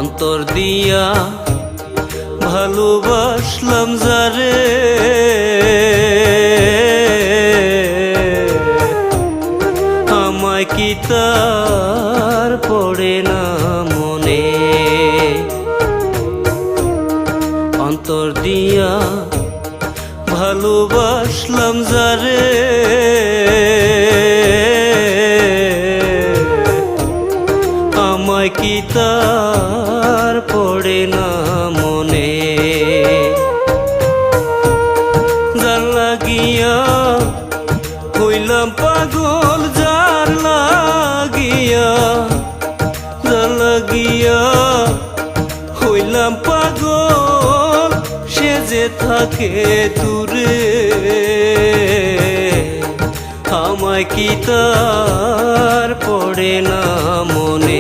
অন্তর দিয়া ভালোবাসলাম যারে, আমায় কি তার পড়ে না মনে। অন্তর দিয়া ভালোবাসলাম যারে, আমায় কি তার পড়ে না মনে। যার লাগিয়া হইলাম পাগল, যার লাগিয়া, যার লাগিয়া হইলাম পাগল, সে যে থাকে দূরে, আমায় কি তার পড়ে না মনে।